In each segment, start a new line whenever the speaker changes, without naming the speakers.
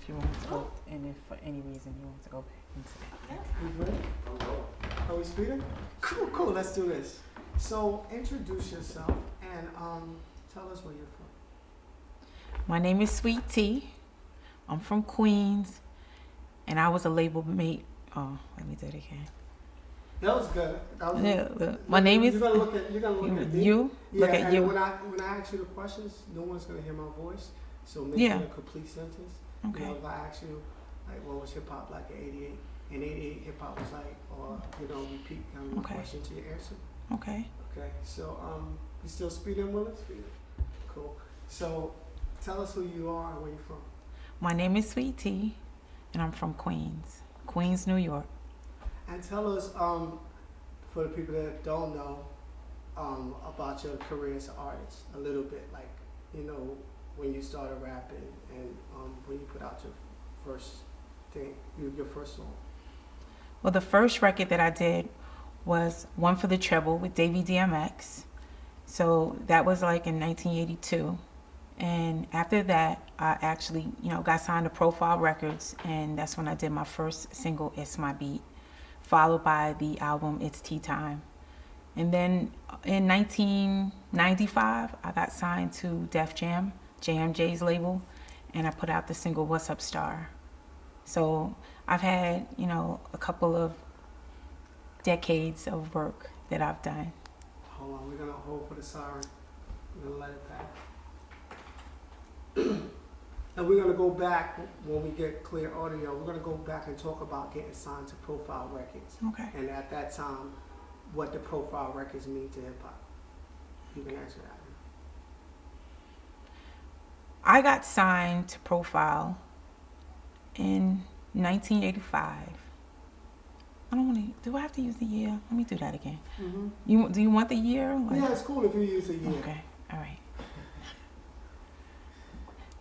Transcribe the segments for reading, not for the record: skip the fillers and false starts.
if you want to go, and if for any reason you want to go back into that.
We ready? Are we speeding? Cool. Let's do this. So introduce yourself and tell us where you're from.
My name is Sweet Tea. I'm from Queens, and I was a label mate. Oh, let me do it again.
That was good.
My name is.
You're gonna look at
you.
Yeah,
look at
and
you.
when I ask you the questions, no one's gonna hear my voice. So make it a complete sentence.
Okay.
You know, if I ask you, like, what was hip hop like in '88? In '88, hip hop was like, or repeat the question to your answer.
Okay.
Okay. So you still speeding, Willis? Cool. So tell us who you are and where you're from.
My name is Sweet Tea, and I'm from Queens, New York.
And tell us, for the people that don't know, about your career as an artist, a little bit, like, when you started rapping and when you put out your first thing, your first song.
Well, the first record that I did was One for the Treble with Davey DMX. So that was like in 1982. And after that, I actually, got signed to Profile Records, and that's when I did my first single, It's My Beat, followed by the album It's Tea Time. And then in 1995, I got signed to Def Jam, JMJ's label, and I put out the single What's Up Star. So I've had, a couple of decades of work that I've done.
Hold on, we're gonna hold for the siren. We're gonna let it pass. And we're gonna go back when we get clear audio. We're gonna go back and talk about getting signed to Profile Records.
Okay.
And at that time, what the Profile Records mean to hip hop. You can answer that.
I got signed to Profile in 1985. I don't want to. Do I have to use the year? Let me do that again.
Mm-hmm.
Do you want the year?
Yeah, it's cool if you use the year.
Okay. All right.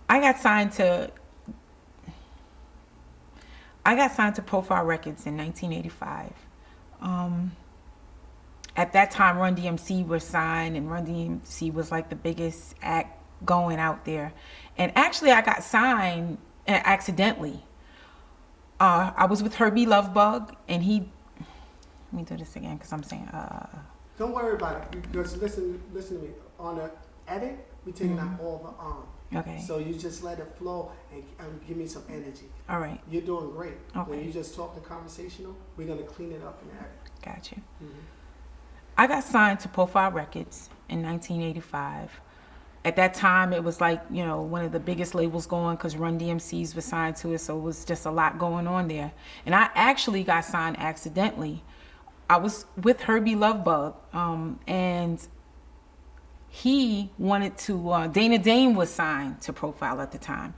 I got signed to Profile Records in 1985. At that time, Run DMC was signed, and Run DMC was like the biggest act going out there. And actually, I got signed accidentally. I was with Herbie Lovebug, and he. Let me do this again because I'm saying.
Don't worry about it. Just listen to me. On the edit, we're taking out all the
Okay.
So you just let it flow and give me some energy.
All right.
You're doing great.
Okay.
When you just talk the conversational, we're gonna clean it up in the edit.
Got you.
Mm-hmm.
I got signed to Profile Records in 1985. At that time, it was like, one of the biggest labels going because Run DMC's was signed to it, so it was just a lot going on there. And I actually got signed accidentally. I was with Herbie Lovebug, and he wanted to, Dana Dane was signed to Profile at the time.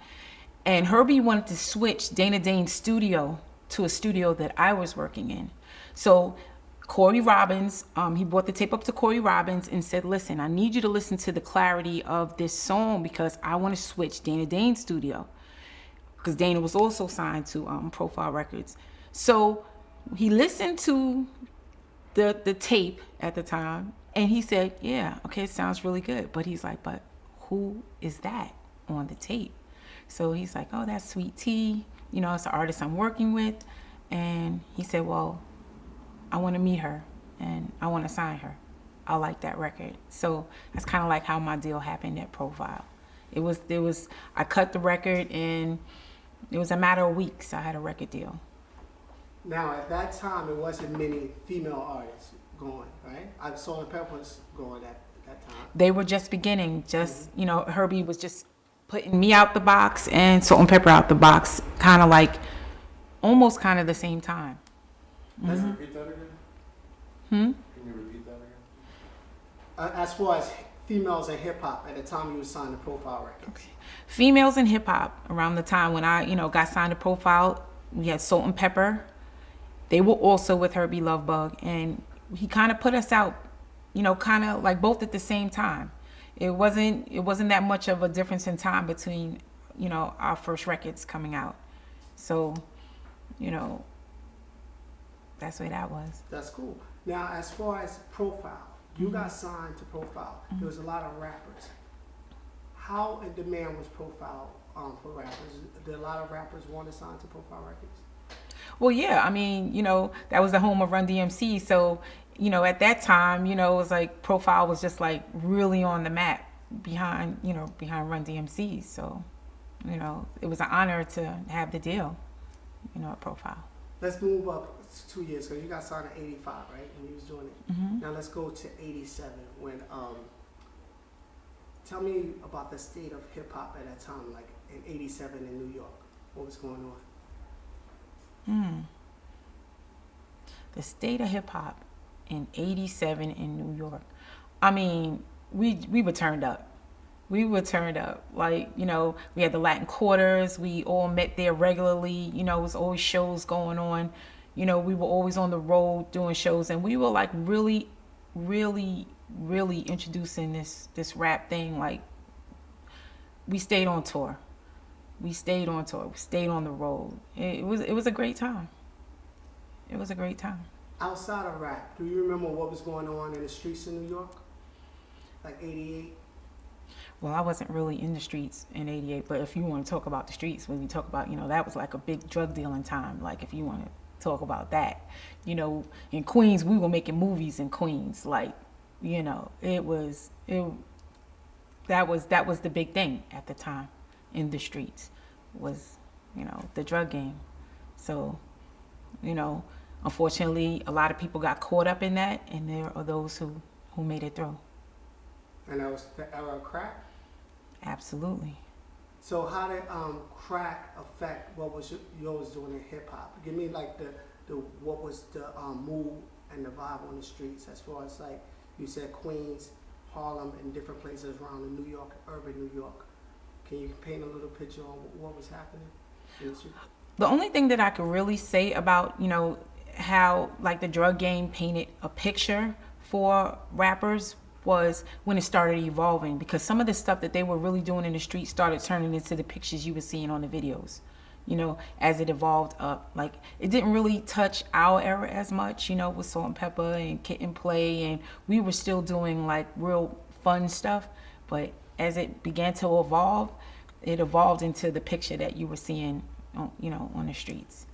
And Herbie wanted to switch Dana Dane's studio to a studio that I was working in. So Corey Robbins, he brought the tape up to Corey Robbins and said, listen, I need you to listen to the clarity of this song because I want to switch Dana Dane's studio. Because Dana was also signed to Profile Records. So he listened to the tape at the time, and he said, yeah, okay, it sounds really good. But he's like, but who is that on the tape? So he's like, oh, that's Sweet Tea. It's an artist I'm working with. And he said, well, I want to meet her and I want to sign her. I like that record. So that's kind of like how my deal happened at Profile. I cut the record and it was a matter of weeks. I had a record deal.
Now, at that time, it wasn't many female artists going, right? I saw the Peppers going at that time.
They were just beginning. Herbie was just putting me out the box and Salt and Pepper out the box, kind of like almost kind of the same time.
Can you repeat that again? Can you repeat that again?
As far as females in hip hop, at the time you were signed to Profile Records.
Okay. Females in hip hop around the time when I, got signed to Profile, we had Salt and Pepper. They were also with Herbie Lovebug, and he kind of put us out, kind of like both at the same time. It wasn't that much of a difference in time between, our first records coming out. So, that's where that was.
That's cool. Now, as far as Profile, you got signed to Profile. There was a lot of rappers. How in demand was Profile for rappers? Did a lot of rappers want to sign to Profile Records?
Well, yeah, I mean, that was the home of Run DMC. So, at that time, it was like Profile was just like really on the map behind Run DMC. So, it was an honor to have the deal, at Profile.
Let's move up 2 years because you got signed in '85, right? When you was doing it.
Mm-hmm.
Now let's go to '87 when. Tell me about the state of hip hop at that time, like in '87 in New York. What was going on?
The state of hip hop in '87 in New York. I mean, we were turned up. We were turned up. Like, we had the Latin Quarters. We all met there regularly. It was always shows going on. We were always on the road doing shows. And we were like really, really, really introducing this rap thing. Like, we stayed on tour. We stayed on tour. We stayed on the road. It was a great time. It was a great time.
Outside of rap, do you remember what was going on in the streets in New York? Like '88?
Well, I wasn't really in the streets in '88, but if you want to talk about the streets, when we talk about, that was like a big drug dealing time. Like, if you want to talk about that, in Queens, we were making movies in Queens. Like, that was the big thing at the time in the streets was, the drug game. So, unfortunately, a lot of people got caught up in that, and there are those who made it through.
And that was the era of crack?
Absolutely.
So how did crack affect what was yours doing in hip hop? Give me like the what was the mood and the vibe on the streets as far as like you said Queens, Harlem, and different places around in New York, urban New York. Can you paint a little picture on what was happening in the streets?
The only thing that I could really say about, how like the drug game painted a picture for rappers was when it started evolving, because some of the stuff that they were really doing in the street started turning into the pictures you were seeing on the videos, as it evolved up. Like, it didn't really touch our era as much, with Salt and Pepper and Kid and Play, and we were still doing like real fun stuff. But as it began to evolve, it evolved into the picture that you were seeing on the streets.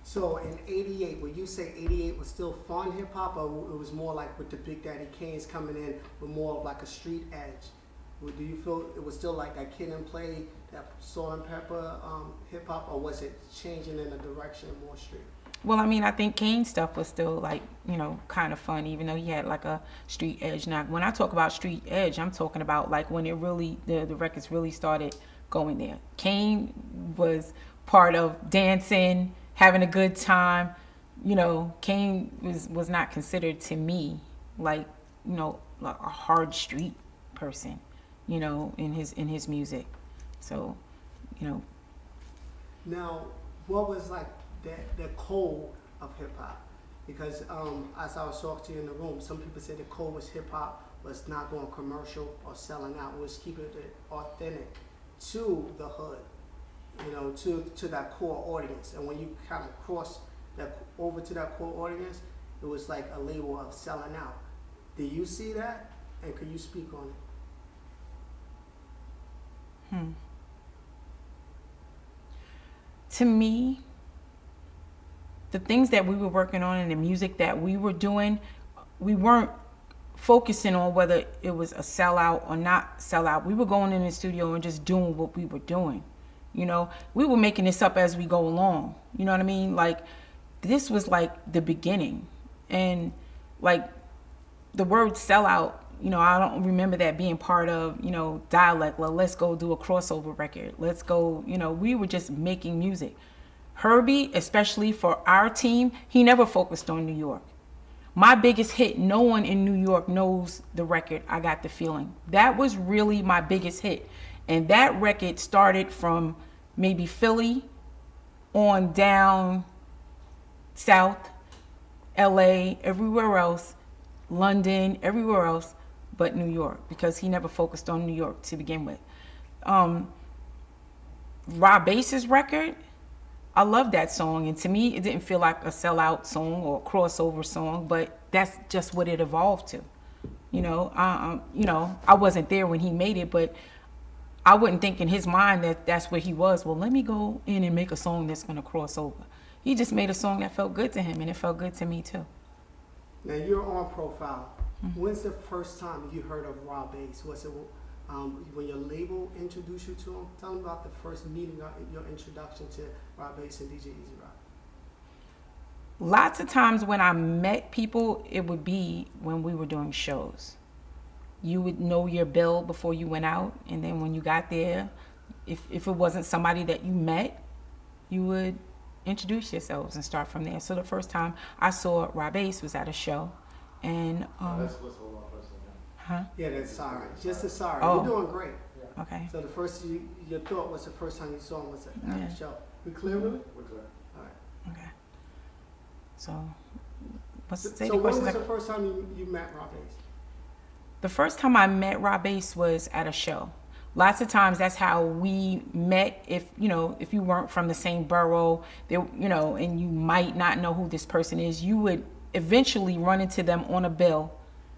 So
in '88, would you say '88 was still fun hip hop, or it was more like with the Big Daddy Kane's coming in with more of like a street edge? Or do you feel it was still like that Kid and Play, that Salt and Pepper hip hop, or was it changing in a direction more street?
Well, I mean, I think Kane's stuff was still like, kind of fun, even though he had like a street edge. Now, when I talk about street edge, I'm talking about like when it really, the records really started going there. Kane was part of dancing, having a good time. Kane was not considered to me like a hard street person, in his music. So,
Now, what was like the code of hip hop? Because as I was talking to you in the room, some people said the code was hip hop was not going commercial or selling out. It was keeping it authentic to the hood. To that core audience. And when you kind of cross that over to that core audience, it was like a label of selling out. Do you see that? And could you speak on it?
To me, the things that we were working on and the music that we were doing, we weren't focusing on whether it was a sellout or not sellout. We were going in the studio and just doing what we were doing. We were making this up as we go along. You know what I mean? Like, this was like the beginning. And like the word sellout, I don't remember that being part of, dialect. Well, let's go do a crossover record. Let's go, we were just making music. Herbie, especially for our team, he never focused on New York. My biggest hit, no one in New York knows the record, I Got the Feeling. That was really my biggest hit. And that record started from maybe Philly on down south, LA, everywhere else, London, everywhere else but New York, because he never focused on New York to begin with. Rob Bass's record, I love that song, and to me it didn't feel like a sellout song or a crossover song, but that's just what it evolved to. I wasn't there when he made it, but I wouldn't think in his mind that that's where he was. Well, let me go in and make a song that's going to cross over. He just made a song that felt good to him, and it felt good to me too.
Now you're on Profile. When's the first time you heard of Rob Bass? Was it when your label introduced you to him? Tell me about the first meeting, your introduction to Rob Bass and DJ Easy Rock.
Lots of times when I met people, it would be when we were doing shows. You would know your bill before you went out, and then when you got there, if it wasn't somebody that you met, you would introduce yourselves and start from there. So the first time I saw Rob Bass was at a show, and
Let's hold on for a second.
huh?
Yeah, that's sorry. Just a sorry.
Oh.
You're doing great.
Okay.
So the first your thought was the first time you saw him was at
Yeah.
the show. We clear with it?
We're clear.
All right.
Okay. So, what's
So
say
when
the
was
question?
the first time you met Rob Bass?
The first time I met Rob Bass was at a show. Lots of times that's how we met. If you weren't from the same borough, there, and you might not know who this person is, you would eventually run into them on a bill,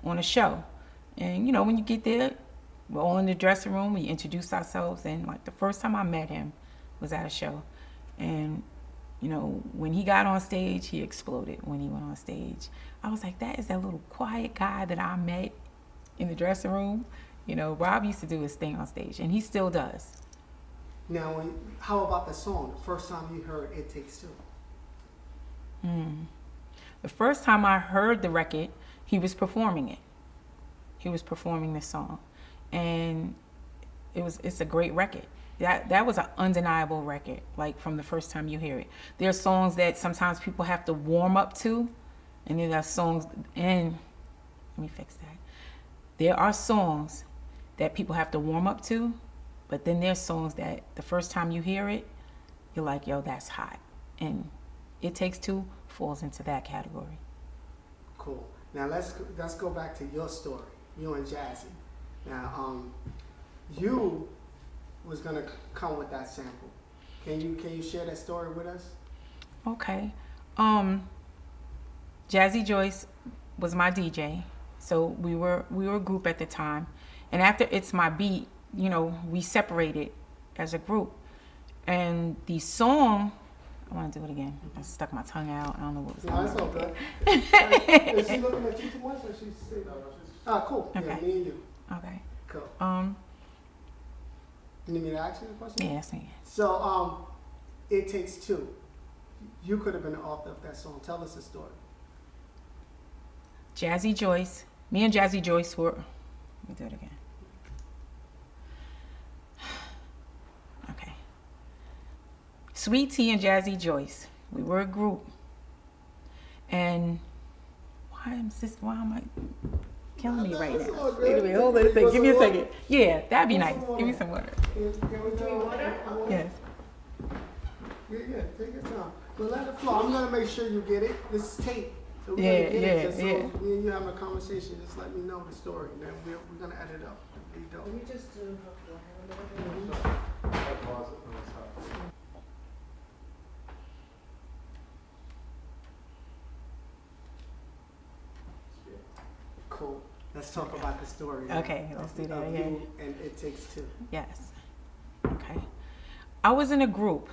on a show. And when you get there, we're all in the dressing room. We introduce ourselves, and like the first time I met him was at a show, and when he got on stage, he exploded. When he went on stage, I was like, that is that little quiet guy that I met in the dressing room. Rob used to do his thing on stage, and he still does.
Now, how about the song? The first time you heard "It Takes Two"?
The first time I heard the record, he was performing it. He was performing the song, and it's a great record. That was an undeniable record, like from the first time you hear it. There are songs that sometimes people have to warm up to, and then there are songs, and let me fix that. There are songs that people have to warm up to, but then there's songs that the first time you hear it, you're like, yo, that's hot. And It Takes Two falls into that category.
Cool. Now let's go back to your story, you and Jazzy. Now, you was gonna come with that sample. Can you share that story with us?
Okay. Jazzy Joyce was my DJ. So we were a group at the time. And after It's My Beat, we separated as a group. And the song, I want to do it again. I stuck my tongue out. I don't know what was
No,
going
it's
on.
all good. Is she looking at you too much, or she's saying? Ah, cool. Yeah,
Okay.
me and you.
Okay.
Cool. You need me to ask you the question?
Yeah, sing it.
So, It Takes Two. You could have been the author of that song. Tell us the story.
Jazzy Joyce. Me and Jazzy Joyce were. Let me do it again. Okay. Sweet Tea and Jazzy Joyce. We were a group. And why am I killing me right now? Wait a minute, hold on a second. Give me a second. Yeah, that'd be nice. Give me some water.
Can we do water?
Yes.
Yeah, take your time. But let it flow. I'm gonna make sure you get it. This is tape. So we're
Yeah,
gonna get it. Just
yeah.
So me and you have a conversation. Just let me know the story. Then we're gonna edit it up. It'll be dope.
Let me just do her
Pause it when it's hot.
Cool. Let's talk about the story. now.
Okay, let's do that
Of
again.
you and It Takes Two.
Yes. Okay. I was in a group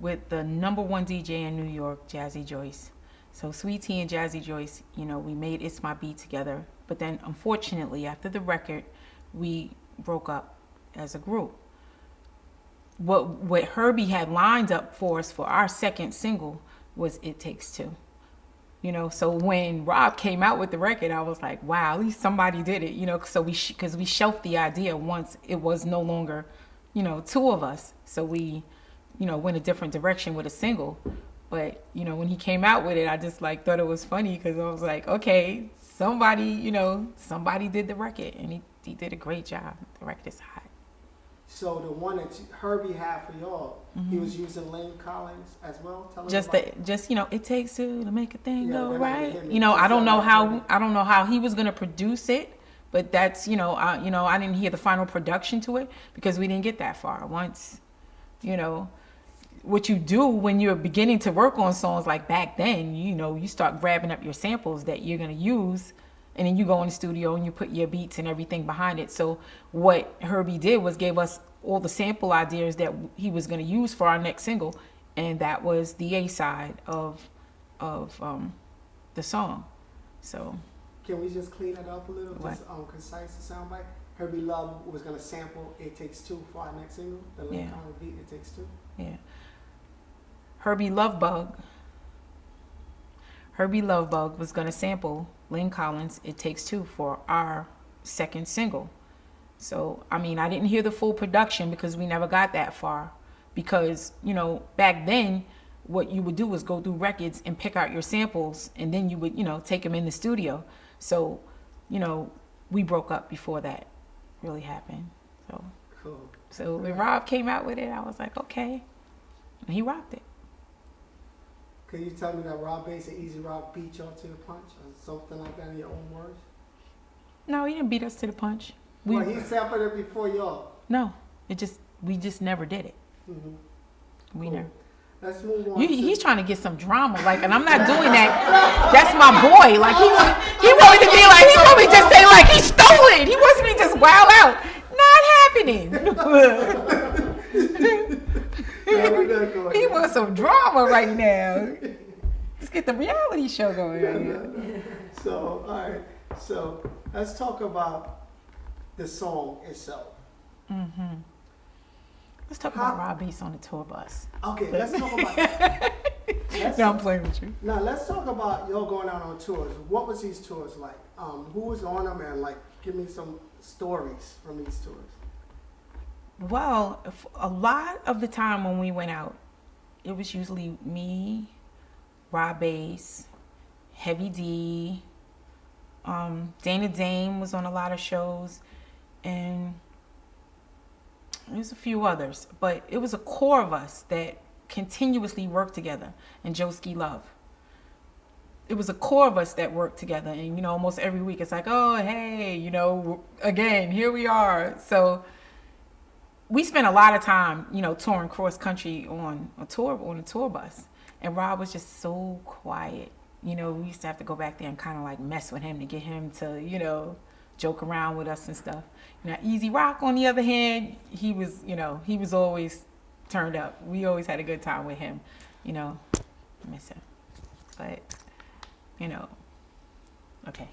with the number one DJ in New York, Jazzy Joyce. So Sweet Tea and Jazzy Joyce, we made It's My Beat together. But then, unfortunately, after the record, we broke up as a group. What Herbie had lined up for us for our second single was It Takes Two. So when Rob came out with the record, I was like, wow, at least somebody did it, so because we shelved the idea once it was no longer, two of us. So we, went a different direction with a single. But, when he came out with it, I just thought it was funny because I was like, okay, somebody did the record, and he did a great job. The record is hot.
So the one that Herbie had for y'all, he was using Lane Collins as well. Tell us
Just
about
it takes two to make a thing
Yeah,
go
they're not
right.
gonna hear me.
I don't know
Just
how he was gonna produce it, but that's I didn't hear the final production to it because we didn't get that far. Once, what you do when you're beginning to work on songs like back then, you start grabbing up your samples that you're gonna use, and then you go in the studio and you put your beats and everything behind it. So what Herbie did was gave us all the sample ideas that he was going to use for our next single, and that was the A side of the song. So
Can we just clean it up a little?
What?
Just concise the soundbite. Herbie Love was gonna sample "It Takes Two" for our next single. The Link
Yeah.
Collins beat "It Takes Two."
yeah, Herbie Lovebug was going to sample Lynn Collins' "It Takes Two" for our second single. So, I mean, I didn't hear the full production because we never got that far. Because, you know, back then, what you would do was go through records and pick out your samples, and then you would, you know, take them in the studio. So, you know, we broke up before that really happened.
Cool.
So when Rob came out with it, I was like, okay. And he rocked it.
Can you tell me that Rob Bass and Easy Rock beat y'all to the punch or something like that in your own words?
No, he didn't beat us to the punch.
Well, he sampled it before y'all.
No, we just never did it.
Mm-hmm.
We
Cool.
never.
Let's move on.
He's trying to get some drama, like, and I'm not doing that. That's my boy. Like, he wanted to be like, he wanted me to just say like he stole it. He wants me to just wild out. Not happening. He wants some drama right now. Let's get the reality show going. Right here.
So, all right. So, let's talk about the song itself.
Mm-hmm. Let's talk about Rob Bass on the tour bus.
Okay, let's talk about that.
No, I'm playing with you.
Now, let's talk about y'all going out on tours. What was these tours like? Who was on them, and like, give me some stories from these tours.
Well, a lot of the time when we went out, it was usually me, Rob Bass, Heavy D, Dana Dame was on a lot of shows, and there's a few others, but it was a core of us that continuously worked together, and Joe Ski Love. It was a core of us that worked together, and you know, almost every week it's like, oh, hey, you know, again, here we are. So we spent a lot of time, you know, touring cross country on a tour bus, and Rob was just so quiet. You know, we used to have to go back there and kind of like mess with him to get him to, you know, joke around with us and stuff. Now, Easy Rock, on the other hand, he was, you know, he was always turned up. We always had a good time with him. You know, I miss him. But, you know, okay.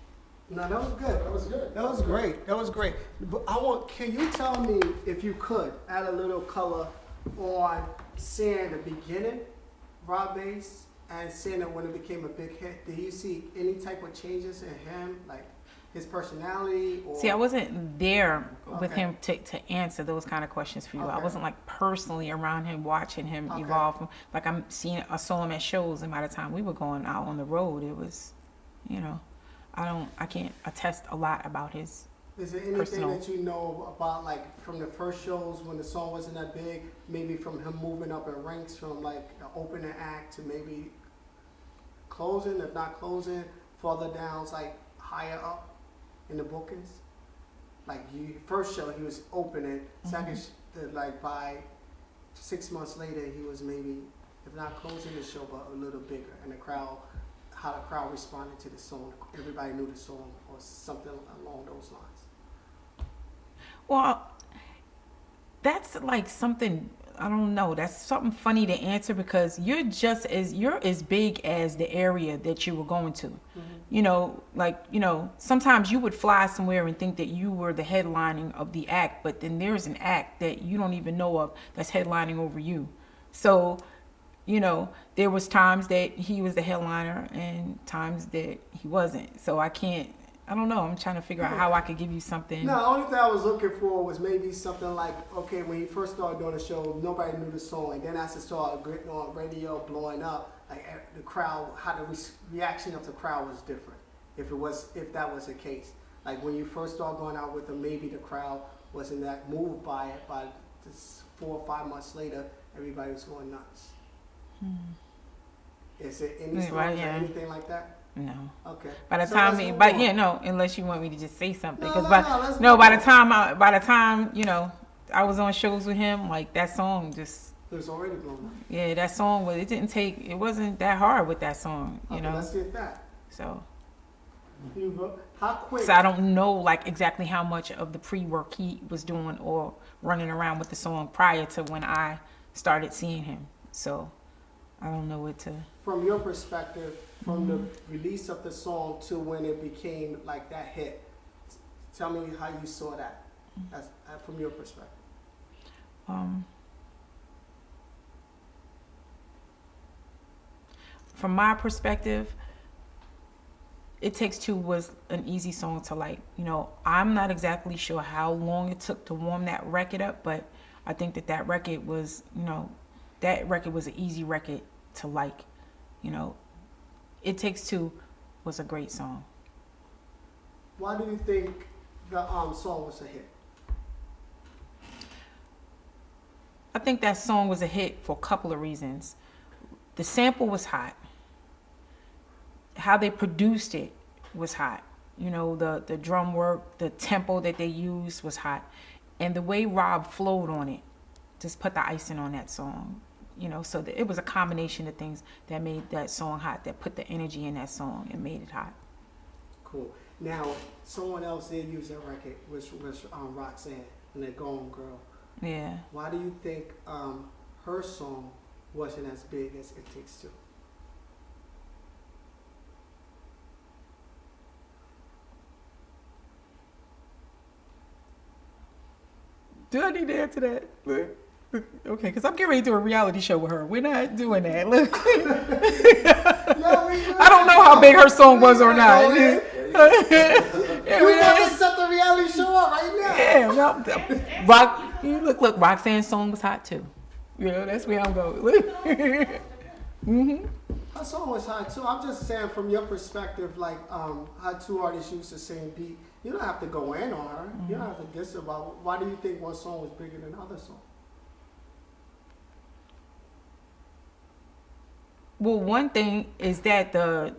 No, that was good. That was good. That was great. That was great. But can you tell me, if you could, add a little color on seeing the beginning, Rob Bass, and seeing it when it became a big hit? Do you see any type of changes in him, like his personality? Or?
See, I wasn't there with
Okay.
him to answer those kind of questions for you. I
Okay.
wasn't like personally around him, watching him evolve. Like I saw him at shows, and by the time we were going out on the road, it was, you know, I can't attest a lot about his.
Is there anything
personal.
that you know about, like, from the first shows when the song wasn't that big, maybe from him moving up in ranks from like an opening act to maybe closing, if not closing, further down, it's like higher up in the bookings? Like, first show he was opening, second like by 6 months later he was maybe, if not closing the show, but a little bigger, and the crowd, how the crowd responded to the song, everybody knew the song or something along those lines.
Well, that's like something, I don't know, that's something funny to answer, because you're as big as the area that you were going to. You know, like, you know, sometimes you would fly somewhere and think that you were the headlining of the act, but then there's an act that you don't even know of that's headlining over you. So, you know, there was times that he was the headliner and times that he wasn't. So I don't know. I'm trying to figure out how I could give you something.
No, the only thing I was looking for was maybe something like, okay, when he first started doing the show, nobody knew the song, and then as it started getting on radio, blowing up, like the crowd, how the reaction of the crowd was different. If that was the case, like when you first started going out with him, maybe the crowd wasn't that moved by it. By 4 or 5 months later, everybody was going nuts. Is there any stories or anything like that?
No.
Okay.
By the
So
time,
let's move
but
on.
yeah, no, unless you want me to just say something.
No,
Because
let's
by
move
the time, you know, I was on shows with him, like that song just,
It was already blown up.
yeah, that song it wasn't that hard with that song, you
Okay,
know.
let's get that.
So
How quick?
So I don't know like exactly how much of the pre-work he was doing or running around with the song prior to when I started seeing him. So I don't know what to.
From your perspective, from the release of the song to when it became like that hit, tell me how you saw that, from your perspective.
From my perspective, It Takes Two was an easy song to like. I'm not exactly sure how long it took to warm that record up, but I think that record was, that record was an easy record to like. It Takes Two was a great song.
Why do you think the song was a hit?
I think that song was a hit for a couple of reasons. The sample was hot. How they produced it was hot. The drum work, the tempo that they used was hot. And the way Rob flowed on it just put the icing on that song. So it was a combination of things that made that song hot, that put the energy in that song and made it hot.
Cool. Now, someone else did use that record, which was Roxanne and the Gone Girl.
Yeah.
Why do you think her song wasn't as big as It Takes Two?
Do I need to answer that? Okay, because I'm getting ready to do a reality show with her. We're not doing that. Look. I don't know how big her song was or not.
You want to set the reality show up right now?
Yeah, look, Roxanne's song was hot too. That's where I'm going.
Her song was hot too. I'm just saying from your perspective, like how two artists use the same beat. You don't have to go in on her. You don't have to diss about. Why do you think one song was bigger than the other song?
Well, one thing is that the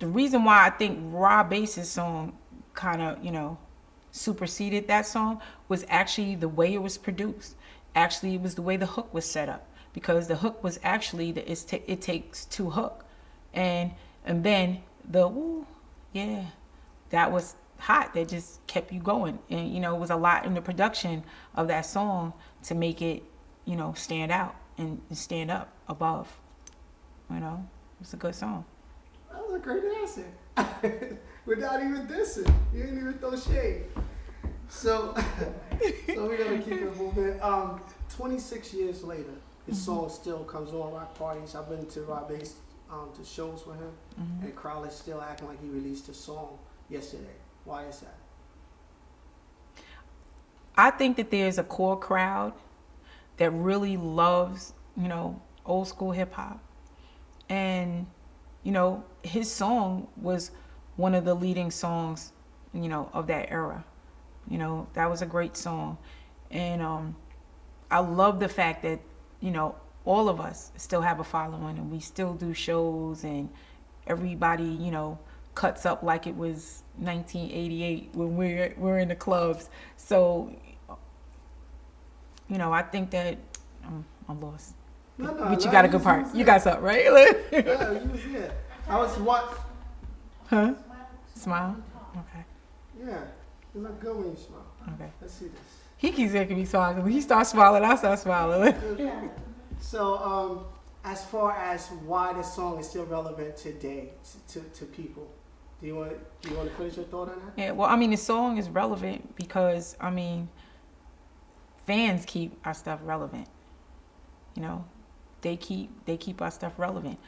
reason why I think Rob Bass's song kind of, superseded that song was actually the way it was produced. Actually, it was the way the hook was set up, because the hook was actually the It Takes Two hook. And then the, ooh, yeah, that was hot. That just kept you going. And, it was a lot in the production of that song to make it, stand out and stand up above. It's a good song.
That was a great answer. Without even dissing. You didn't even throw shade. So we're going to keep it moving. 26 years later, his song still comes on rock parties. I've been to Rob Bass to shows with him, and crowd is still acting like he released a song yesterday. Why is that?
I think that there's a core crowd that really loves, old school hip hop. And, his song was one of the leading songs, of that era. That was a great song. And I love the fact that, all of us still have a following and we still do shows and everybody, cuts up like it was 1988 when we're in the clubs. So, I think that I'm lost.
No,
but you got a good part. You got something, right?
Yeah, you was here. I was what?
Huh? Smile? Okay.
Yeah, you look good when you smile.
Okay.
Let's see this.
He keeps making me smile. When he starts smiling, I start smiling.
So, as far as why this song is still relevant today to people, do you want to finish your thought on that?
Yeah. Well, the song is relevant because fans keep our stuff relevant. They keep our stuff relevant.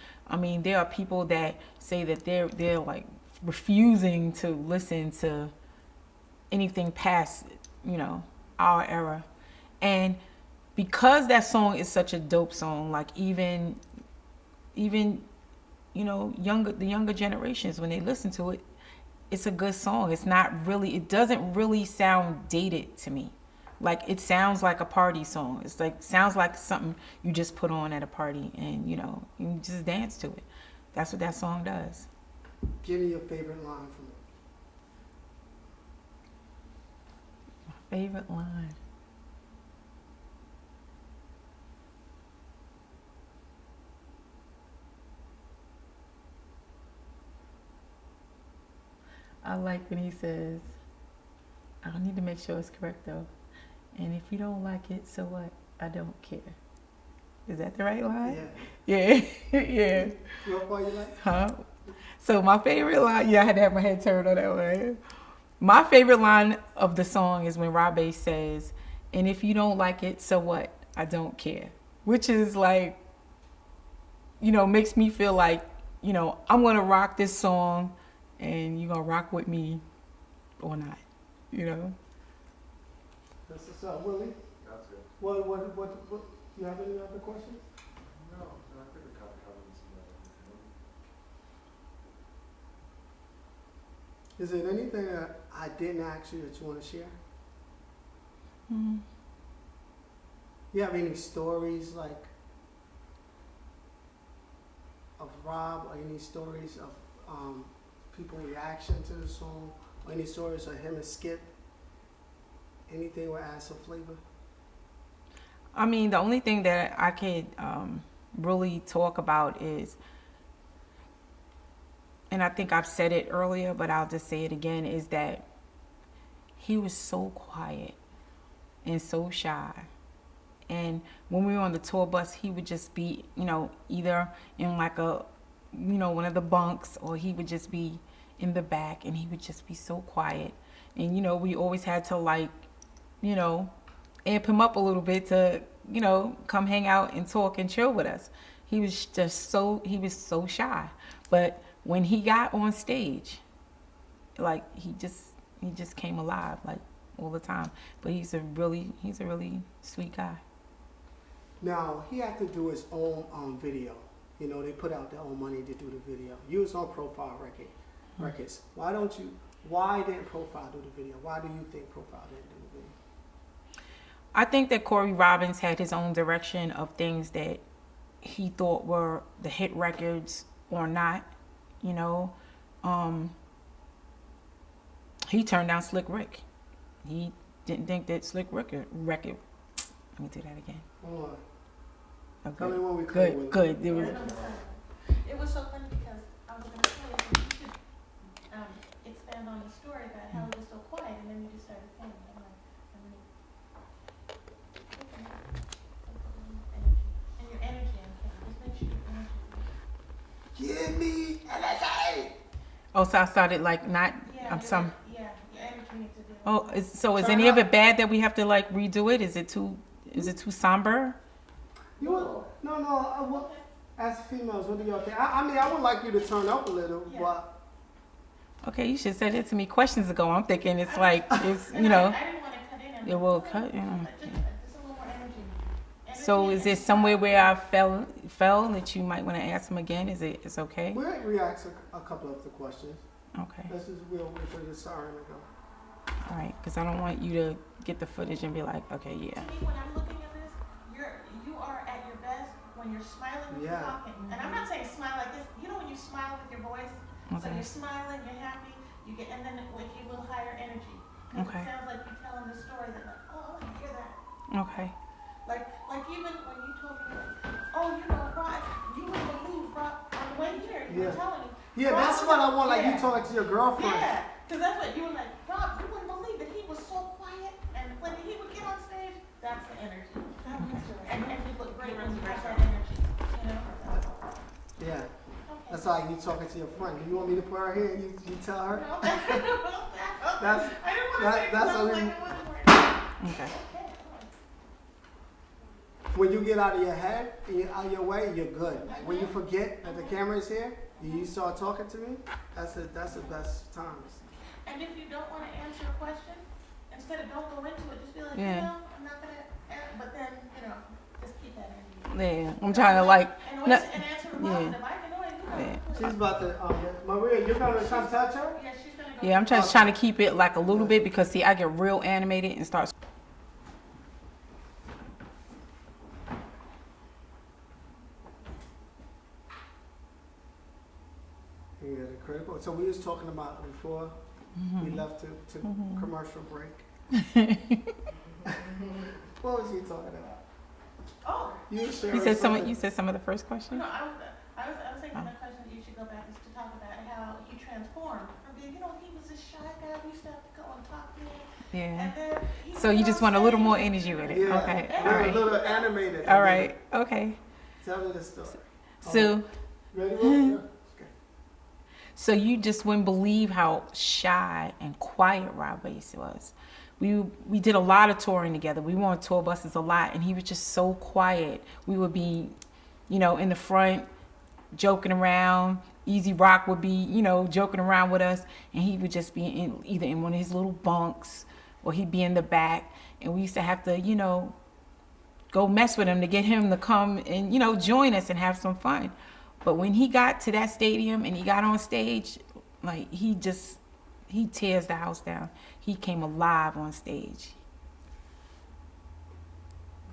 There are people that say that they're like refusing to listen to anything past, our era. And because that song is such a dope song, like even the younger generations, when they listen to it, it's a good song. It doesn't really sound dated to me. Like, it sounds like a party song. It's like, sounds like something you just put on at a party and, you just dance to it. That's what that song does.
Give me your favorite line from it.
My favorite line. I like when he says, I need to make sure it's correct though. And if you don't like it, so what? I don't care. Is that the right line?
Yeah.
Yeah. Yeah.
What part you like?
Huh? So my favorite line, yeah, I had to have my head turned on that way. My favorite line of the song is when Rob says, and if you don't like it, so what? I don't care. Which is like, you know, makes me feel like, you know, I'm going to rock this song and you're going to rock with me or not, you know?
That's what's up, Willie.
That's good.
What, you have any other questions?
No, I think we kind of covered some of it.
Is there anything that I didn't ask you that you want to share?
Mm-hmm.
You have any stories like of Rob, or any stories of people reaction to the song, or any stories of him and Skip? Anything will add some flavor?
I mean, the only thing that I could really talk about is, and I think I've said it earlier, but I'll just say it again, is that he was so quiet and so shy. And when we were on the tour bus, he would just be, you know, either in like a, you know, one of the bunks, or he would just be in the back and he would just be so quiet. And, you know, we always had to like, you know, amp him up a little bit to, you know, come hang out and talk and chill with us. He was just so, he was so shy. But when he got on stage, like he just came alive like all the time. But he's a really sweet guy.
Now, he had to do his own video. You know, they put out their own money to do the video. You was on Profile Records. Why didn't Profile do the video? Why do you think Profile didn't do the video?
I think that Corey Robbins had his own direction of things that he thought were the hit records or not, you know. He turned down Slick Rick. He didn't think that Slick Rick record. Let me do that again.
Hold on.
Oh,
Tell me when we play with
good.
it.
There was,
It was so funny because I was going to say if you could expand on the story about how he was so quiet, and then you just started saying, I'm like, and your energy, just make sure your energy.
Give me energy!
oh, so I started like not.
Yeah,
I'm some.
Yeah, your energy needs to be.
Oh, is
Turn
any of
up.
it bad that we have to like redo it? Is it too somber?
You want, no. As females, what do y'all think? I mean, I would like you to turn up a little,
Yeah.
but
Okay, you should say that to me questions ago. I'm thinking it's like it's
And
you know.
I didn't want to cut in. And
It will cut. Yeah.
Just a little more energy.
So is there somewhere where I fell that you might want to ask him again? It's okay?
we'll react to a couple of the questions.
Okay.
We'll wait for the siren to go.
All right, because I don't want you to get the footage and be like, okay, yeah.
To me, when I'm looking at this, you are at your best when you're smiling when
Yeah.
you're talking. And I'm not saying smile like this. You know when you smile with your voice? So
Okay.
you're smiling, you're happy, you get, and then with you a little higher energy. 'Cause
Okay.
It sounds like you're telling the story that like, oh, I want to hear that.
Okay.
Like even when you told me, like, oh, you know, Rob, you wouldn't believe Rob, on the way here, you
Yeah.
were telling me.
Yeah,
Rob
that's
was
what I
like-
want, like
yeah.
you talking to your girlfriend.
Yeah, because that's what you were like, Rob, you wouldn't believe that he was so quiet, and when he would get on stage, that's the energy. And you look great when you have that energy, you know?
Yeah,
Okay.
that's like you talking to your friend. Do you want me to put her here and you tell her?
No,
That's-
I didn't want to say
that's
something
what
like
we-
it wasn't working.
Okay.
Okay.
When you get out of your head and you're out of your way, you're good. When you forget that the camera is here, you start talking to me, that's the best times.
And if you don't want to answer a question, instead of don't go into it, just be like,
Yeah.
you know, I'm not going to, but then, you know, just keep that energy.
Yeah, I'm trying to like.
And,
No,
and answer the positive. I can know it. You know.
She's about to, Maria, you're gonna come touch her?
Yeah, she's going to go.
yeah, I'm just trying to keep it like a little bit because see, I get real animated and start.
Yeah, the critical. So we was talking about before we left to commercial break. What was he talking about?
Oh,
You were sharing
You said some.
something.
You said some of the first questions.
no, I was thinking the question that you should go back is to talk about how you transformed from be, you know, he was a shy guy. We used to have to go and talk to him.
Yeah.
And then he
So
would
you
get
just
on
want a little
stage.
more energy with it.
Yeah,
Okay.
a
All
little,
right.
little animated.
All right. Okay.
Tell me the story.
So,
Ready? Will? Yeah. Okay.
so you just wouldn't believe how shy and quiet Rob Bass was. We did a lot of touring together. We were on tour buses a lot, and he was just so quiet. We would be, in the front, joking around. Easy Rock would be, joking around with us, and he would just be either in one of his little bunks, or he'd be in the back, and we used to have to, go mess with him to get him to come and, join us and have some fun. But when he got to that stadium and he got on stage, like he tears the house down. He came alive on stage.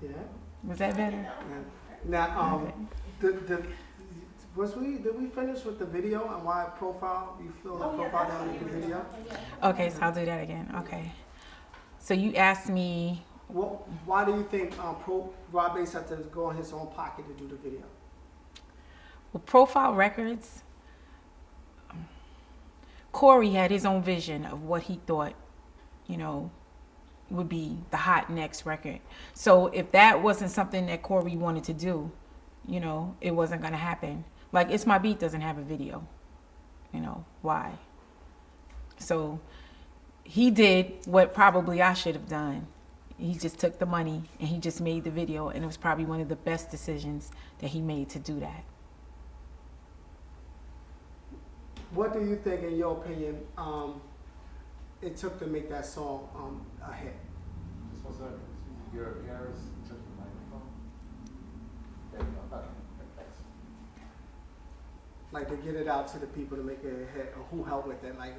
Yeah.
Was that better?
Yeah. Now,
Okay.
did we finish with the video and why profile? You feel the
Oh, yeah,
profile
that's
down in the video?
Okay, so I'll do that again. Okay. So you asked me,
Why do you think Rob Bass had to go in his own pocket to do the video?
well, Profile Records, Corey had his own vision of what he thought, would be the hot next record. So if that wasn't something that Corey wanted to do, it wasn't going to happen. Like It's My Beat doesn't have a video. Why? So he did what probably I should have done. He just took the money and he just made the video, and it was probably one of the best decisions that he made to do that.
What do you think, in your opinion, it took to make that song a hit?
Just 1 second. Your ears touch the microphone. There you go. Okay. Thanks.
Like to get it out to the people to make it a hit, or who helped with it? Like,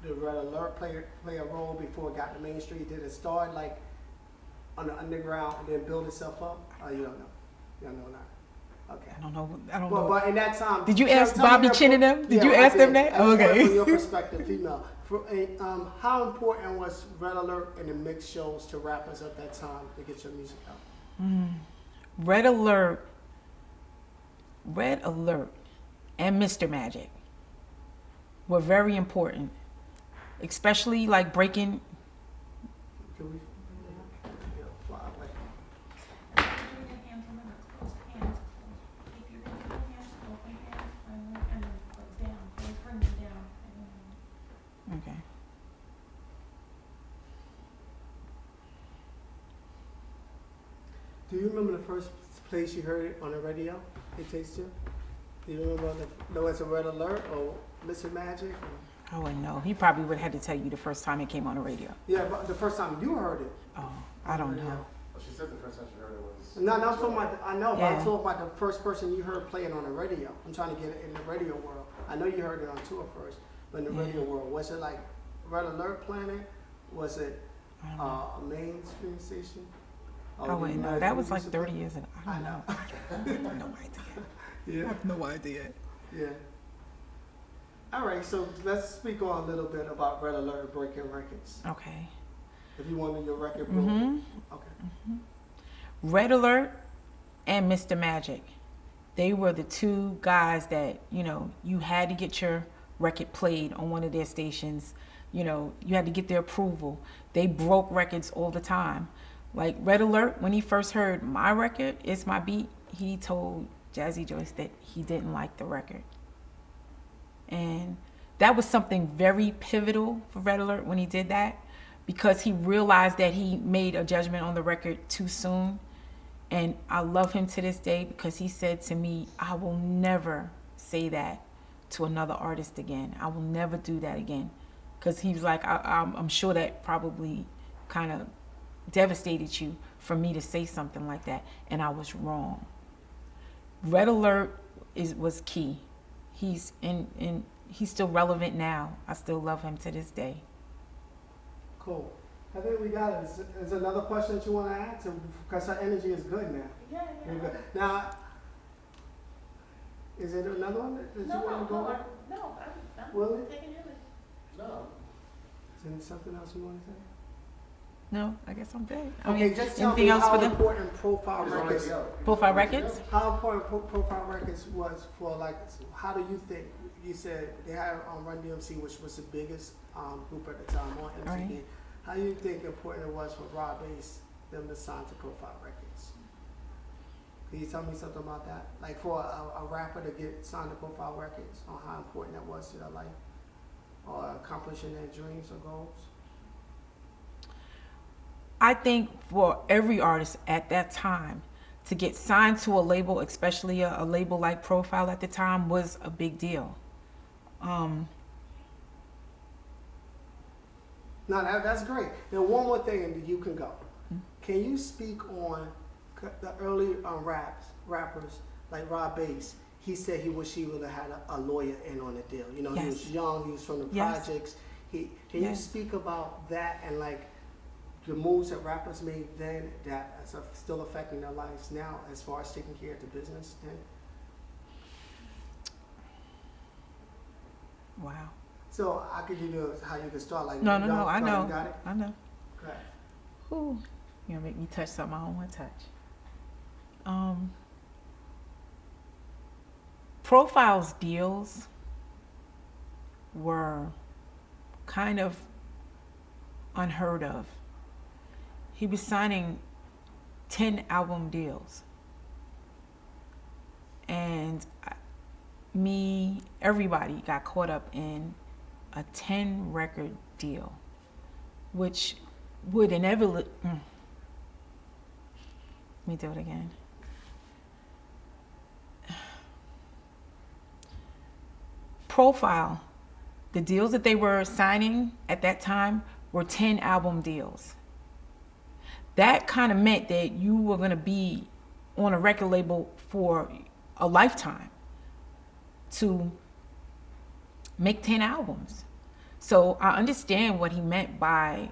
did Red Alert play a role before it got to Main Street? Did it start like on the underground and then build itself up? Oh, you don't know. You don't know that. Okay.
I don't know.
Well, but in that time,
Did you
tell-
ask
tell me
Bobby
that-
Chin and them? Did
Yeah,
you
I
ask them
did.
that?
I just wanted
Okay.
From your perspective, female, how important was Red Alert and the mix shows to rappers at that time to get your music out?
Red Alert, and Mr. Magic were very important, especially like breaking.
Can we? Yeah, fly away.
Bring your hands on the lips, close, hands closed. Keep your hands open, hands friendly, and then close down. Please bring them down.
Okay.
Do you remember the first place you heard it on the radio? It Takes You? Do you remember know it's a Red Alert or Mr. Magic? Or?
I wouldn't know. He probably would have had to tell you the first time it came on the radio.
Yeah, but the first time you heard it.
Oh, I don't know.
Well, she said the first time she heard it was.
No, I'm talking about. I know, but I'm
Yeah.
talking about the first person you heard playing on the radio. I'm trying to get it in the radio world. I know you heard it on tour first, but in the
Yeah.
radio world, was it like Red Alert playing it? Was it
I don't know.
a mainstream station?
I wouldn't know. That was like 30 years ago. I
I
don't
know.
know. I have no idea. I
Yeah,
have no idea.
yeah. All right, so let's speak on a little bit about Red Alert breaking records.
Okay.
If you wanted your record broke,
Mm-hmm.
okay.
Red Alert and Mr. Magic. They were the two guys that, you had to get your record played on one of their stations. You had to get their approval. They broke records all the time. Like Red Alert, when he first heard my record, It's My Beat, he told Jazzy Joyce that he didn't like the record. And that was something very pivotal for Red Alert when he did that, because he realized that he made a judgment on the record too soon. And I love him to this day because he said to me, I will never say that to another artist again. I will never do that again. Because he was like, I'm sure that probably kind of devastated you for me to say something like that. And I was wrong. Red Alert was key. He's still relevant now. I still love him to this day.
Cool. I think we got it. Is there another question that you want to add? Because her energy is good now.
Yeah,
Very
yeah.
good. Now, is it another one that you want to go over?
I'm
Will it?
taking your list.
No.
Is there something else you want to say?
No, I guess I'm good.
Okay, just tell me
anything else
how
for the
important Profile Records,
Profile Records?
how important Profile Records was for, like, how do you think, you said they had Run DMC, which was the biggest group at the time on MTV.
Right.
How do you think important it was for Rob Bass, them to sign to Profile Records? Can you tell me something about that? Like for a rapper to get signed to Profile Records, on how important that was to their life, or accomplishing their dreams or goals?
I think for every artist at that time to get signed to a label, especially a label like Profile at the time, was a big deal.
No, that's great. Now, one more thing, and you can go. Can you speak on the early rappers like Rob Bass? He said he wish he would have had a lawyer in on the deal. You know, he was young, he was from the projects. Can you speak about that and like the moves that rappers made then that are still affecting their lives now as far as taking care of the business then?
Wow.
So I could give you how you can start. Like
No, I know.
You got it?
I know.
Okay.
Ooh, you're gonna make me touch something I don't want to touch. Profile's deals were kind of unheard of. He was signing 10 album deals. And everybody got caught up in a 10 record deal, which would inevitably, let me do it again. Profile, the deals that they were signing at that time were 10 album deals. That kind of meant that you were going to be on a record label for a lifetime to make 10 albums. So I understand what he meant by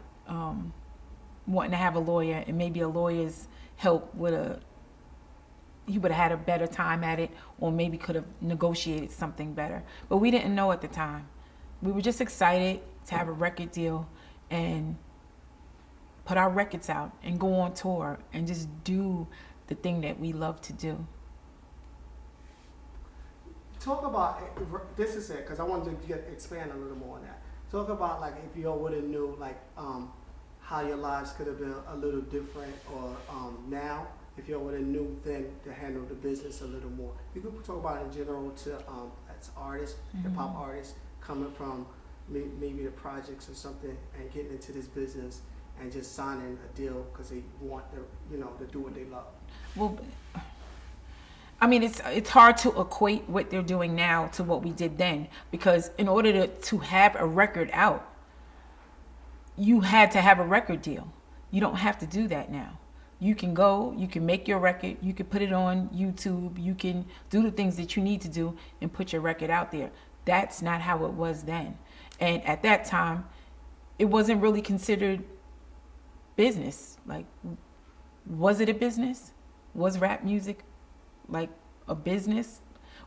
wanting to have a lawyer, and maybe a lawyer's help he would have had a better time at it, or maybe could have negotiated something better. But we didn't know at the time. We were just excited to have a record deal and put our records out and go on tour and just do the thing that we love to do.
Talk about, this is it, because I wanted to expand a little more on that. Talk about like if you all would have knew like how your lives could have been a little different, or now, if you all would have knew then to handle the business a little more. You could talk about it in general to as artists, hip-hop artists, coming from maybe the projects or something and getting into this business and just signing a deal because they want to, to do what they love.
Well, I mean, it's hard to equate what they're doing now to what we did then, because in order to have a record out, you had to have a record deal. You don't have to do that now. You can go, you can make your record, you can put it on YouTube, you can do the things that you need to do and put your record out there. That's not how it was then. And at that time, it wasn't really considered business. Like, was it a business? Was rap music like a business?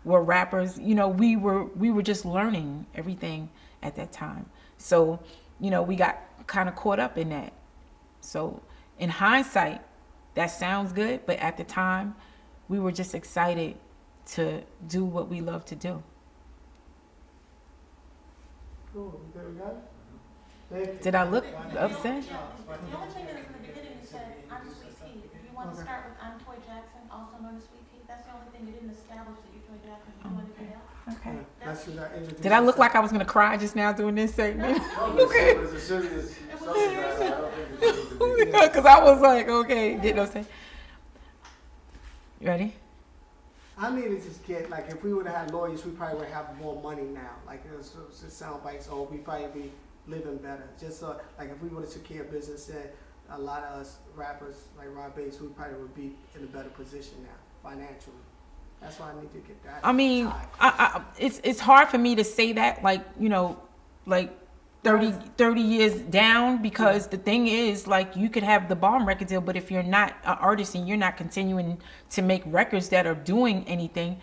Were rappers, we were just learning everything at that time. So, we got kind of caught up in that. So in hindsight, that sounds good, but at the time, we were just excited to do what we love to do.
Cool. You good with that? Thank you.
Did I look upset?
The only thing is in the beginning you said, I'm Sweet Tea. If you want to start with I'm Toy Jackson, also known as Sweet Tea, that's the only thing you didn't establish that you're Toy Jackson. You do anything else?
Okay.
That's what I introduced
Did I look
myself.
like I was going to cry just now doing this segment?
Okay. It's a serious subject matter. I don't think it's going to be.
Because I was like, okay, didn't know what I'm saying. You ready?
I need to just get, like, if we would have had lawyers, we probably would have more money now. Like, it's sound bites, or we probably be living better. Just so, like, if we would have took care of business, then a lot of us rappers, like Rob Bass, we probably would be in a better position now, financially. That's why I need to get that.
I mean,
tied.
it's hard for me to say that, like, like 30 years down, because the thing is, like, you could have the bomb record deal, but if you're not an artist and you're not continuing to make records that are doing anything,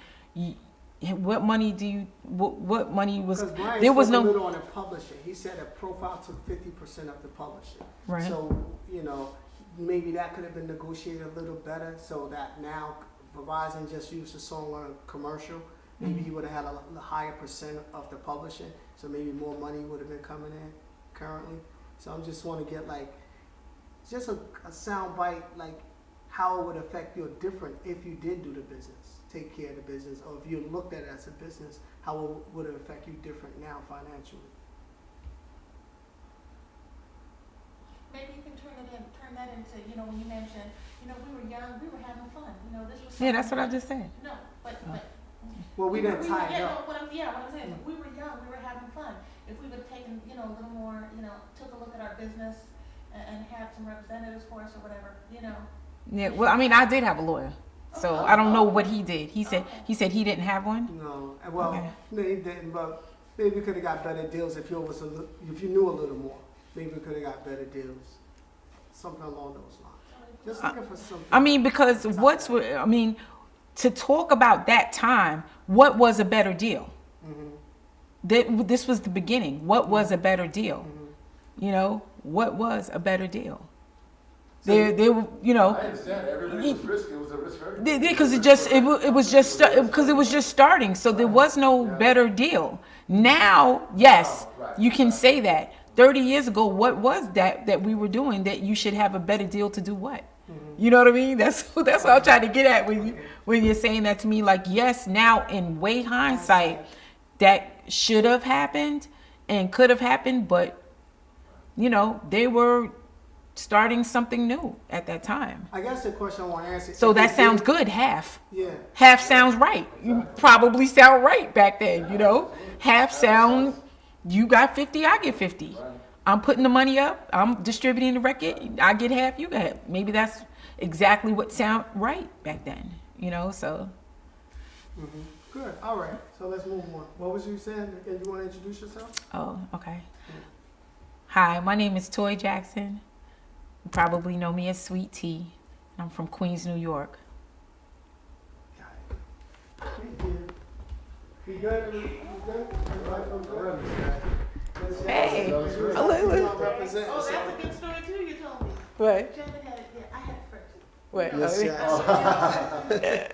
what money do you, what money was,
Because Brian
there was
spoke a
no,
little on the public publishing. He said a profile took 50% of the publishing.
Right.
So, you know, maybe that could have been negotiated a little better so that now Verizon just used the song on a commercial. Maybe he would have had a higher percent of the publishing, so maybe more money would have been coming in currently. So I just want to get like, just a sound bite, like how it would affect you different if you did do the business, take care of the business, or if you looked at it as a business, how would it affect you different now financially?
Maybe you can turn that into, you know, when you mentioned, you know, we were young, we were having fun, you know, this was.
Yeah, that's what I just said.
No, but.
Well, we didn't tie it up.
What I'm saying, is we were young, we were having fun. If we would have taken, you know, a little more, you know, took a look at our business and had some representatives for us or whatever, you know.
Yeah, well, I mean, I did have a lawyer, so I don't know what he did. He said he didn't have one.
No, well,
Okay.
no, he didn't, but maybe we could have got better deals if you knew a little more. Maybe we could have got better deals, something along those lines. Just looking for something.
I mean, because to talk about that time, what was a better deal? This was the beginning. What was a better deal? You know, what was a better deal? They were, you know.
I understand. Everything was risky. It was a risk for everybody.
Because it was just starting, so there was no better deal. Now, yes, you can say that. 30 years ago, what was that we were doing that you should have a better deal to do what? You know what I mean? That's what I'm trying to get at when you're saying that to me. Like, yes, now in way hindsight, that should have happened and could have happened, but you know, they were starting something new at that time.
I guess the question I want to answer.
So that sounds good, half.
Yeah.
Half sounds right. You probably sound right back then, you know? Half sound, you got 50, I get 50. I'm putting the money up, I'm distributing the record, I get half, you get half. Maybe that's exactly what sound right back then, you know, so.
Good, all right, so let's move on. What was you saying? Again, you want to introduce yourself?
Oh, okay. Hi, my name is Toy Jackson. You probably know me as Sweet Tea. I'm from Queens, New York.
Got it. You good? You good? Everybody feel good?
Hey,
Represent.
Oh, that's a good story too, you told me.
What?
Janet had it, yeah, I had it first.
What?
Yes,
Oh,
yes.